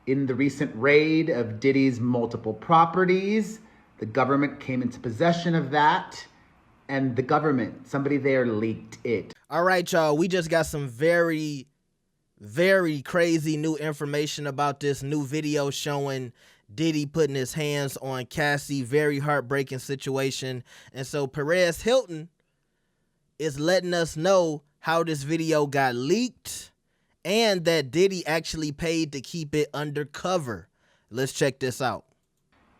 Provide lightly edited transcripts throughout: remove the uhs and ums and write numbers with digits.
In the recent raid of Diddy's multiple properties, the government came into possession of that, and the government, somebody there leaked it. All right, y'all, we just got some very crazy new information about this new video showing Diddy putting his hands on Cassie. Very heartbreaking situation. And so Perez Hilton is letting us know how this video got leaked and that Diddy actually paid to keep it undercover. Let's check this out.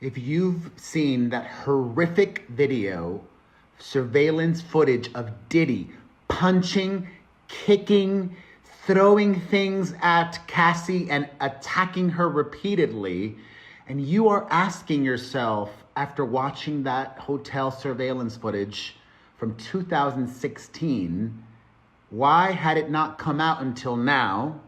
If you've seen that horrific video, surveillance footage of Diddy punching, kicking, throwing things at Cassie and attacking her repeatedly, and you are asking yourself, after watching that hotel surveillance footage from 2016, why had it not come out until now?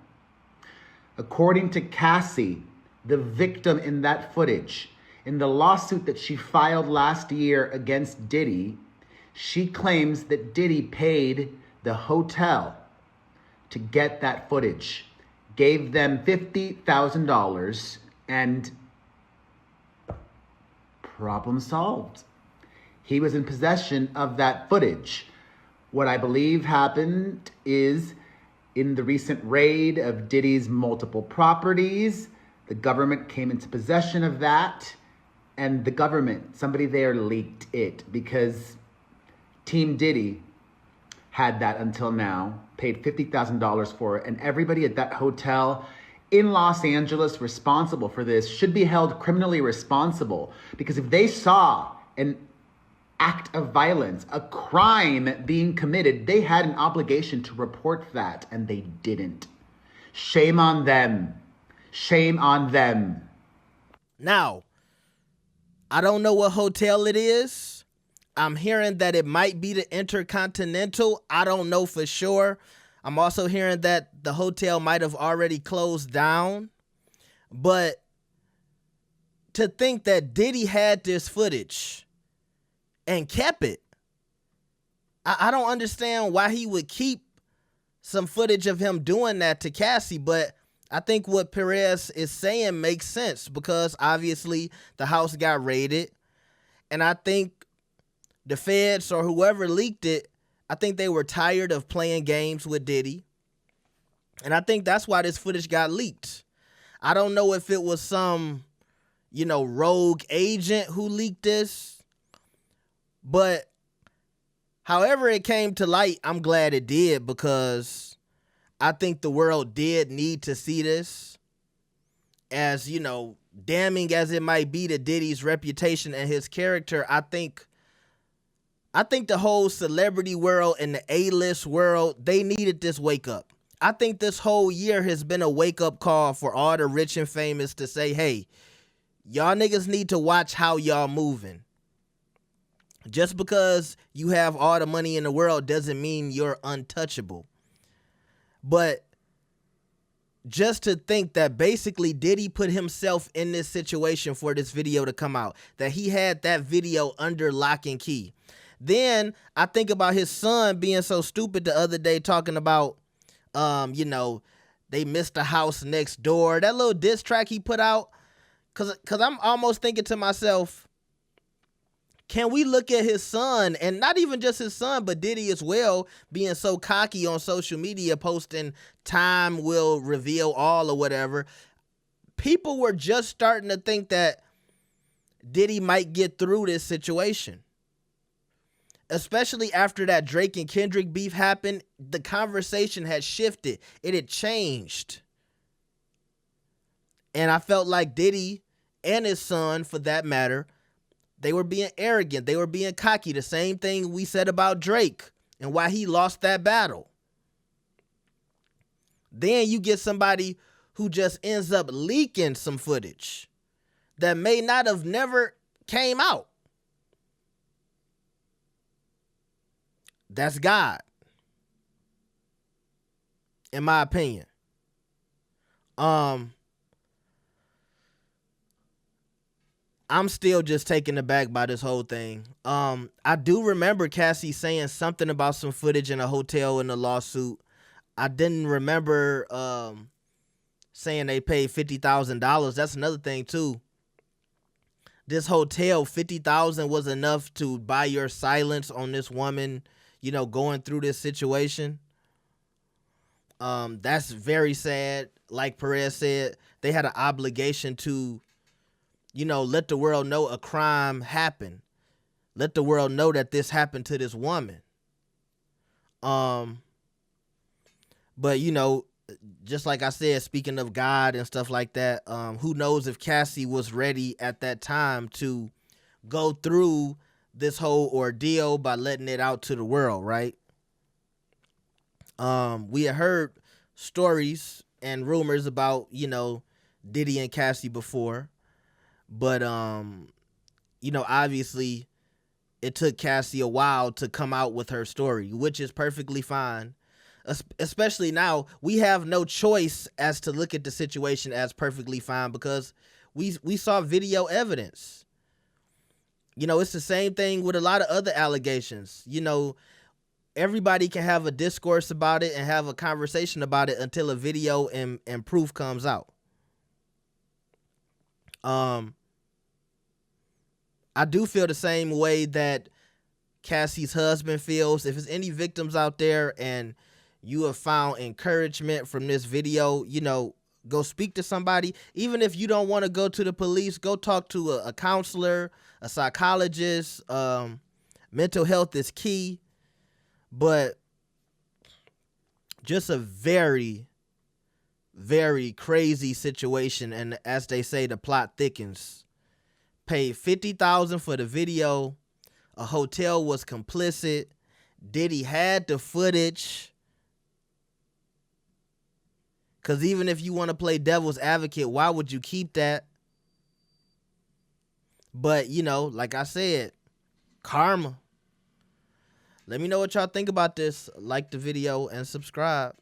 According to Cassie, the victim in that footage, in the lawsuit that she filed last year against Diddy, she claims that Diddy paid the hotel to get that footage, gave them $50,000, and problem solved. He was in possession of that footage. What I believe happened is, in the recent raid of Diddy's multiple properties, the government came into possession of that, and the government, somebody there leaked it because Team Diddy had that until now, paid $50,000 for it, and everybody at that hotel in Los Angeles responsible for this should be held criminally responsible, because if they saw an act of violence, a crime being committed, they had an obligation to report that, and they didn't. Shame on them. Shame on them. Now, I don't know what hotel it is. I'm hearing that it might be the Intercontinental. I don't know for sure. I'm also hearing that the hotel might have already closed down. But to think that Diddy had this footage and kept it, I don't understand why he would keep some footage of him doing that to Cassie. But I think what Perez is saying makes sense, because obviously the house got raided. And I think the feds or whoever leaked it, I think they were tired of playing games with Diddy. And I think that's why this footage got leaked. I don't know if it was some, rogue agent who leaked this. But however it came to light, I'm glad it did, because I think the world did need to see this. As, damning as it might be to Diddy's reputation and his character, I think the whole celebrity world and the A-list world, they needed this wake up. I think this whole year has been a wake up call for all the rich and famous to say, hey, y'all niggas need to watch how y'all moving. Just because you have all the money in the world doesn't mean you're untouchable. But just to think that basically Diddy put himself in this situation for this video to come out, that he had that video under lock and key. Then I think about his son being so stupid the other day, talking about, they missed the house next door. That little diss track he put out. Cause I'm almost thinking to myself, can we look at his son, and not even just his son, but Diddy as well, being so cocky on social media, posting time will reveal all or whatever. People were just starting to think that Diddy might get through this situation. Especially after that Drake and Kendrick beef happened, the conversation had shifted. It had changed. And I felt like Diddy and his son, for that matter, they were being arrogant. They were being cocky. The same thing we said about Drake and why he lost that battle. Then you get somebody who just ends up leaking some footage that may not have never came out. That's God, in my opinion. I'm still just taken aback by this whole thing. I do remember Cassie saying something about some footage in a hotel in the lawsuit. I didn't remember saying they paid $50,000. That's another thing too. This hotel, $50,000 was enough to buy your silence on this woman, you know, going through this situation. That's very sad. Like Perez said, they had an obligation to, you know, let the world know a crime happened. Let the world know that this happened to this woman. But you know, just like I said, speaking of God and stuff like that, who knows if Cassie was ready at that time to go through this whole ordeal by letting it out to the world, right? We had heard stories and rumors about, you know, Diddy and Cassie before, but you know, obviously it took Cassie a while to come out with her story, which is perfectly fine. Especially now, we have no choice as to look at the situation as perfectly fine because we saw video evidence. You know, it's the same thing with a lot of other allegations. You know, everybody can have a discourse about it and have a conversation about it until a video and proof comes out. I do feel the same way that Cassie's husband feels. If there's any victims out there and you have found encouragement from this video, you know, go speak to somebody. Even if you don't want to go to the police, go talk to a counselor, a psychologist. Mental health is key, but just a very, very crazy situation. And as they say, the plot thickens. Paid $50,000 for the video. A hotel was complicit. Diddy had the footage. Because even if you want to play devil's advocate, why would you keep that? But, you know, like I said, karma. Let me know what y'all think about this. Like the video and subscribe.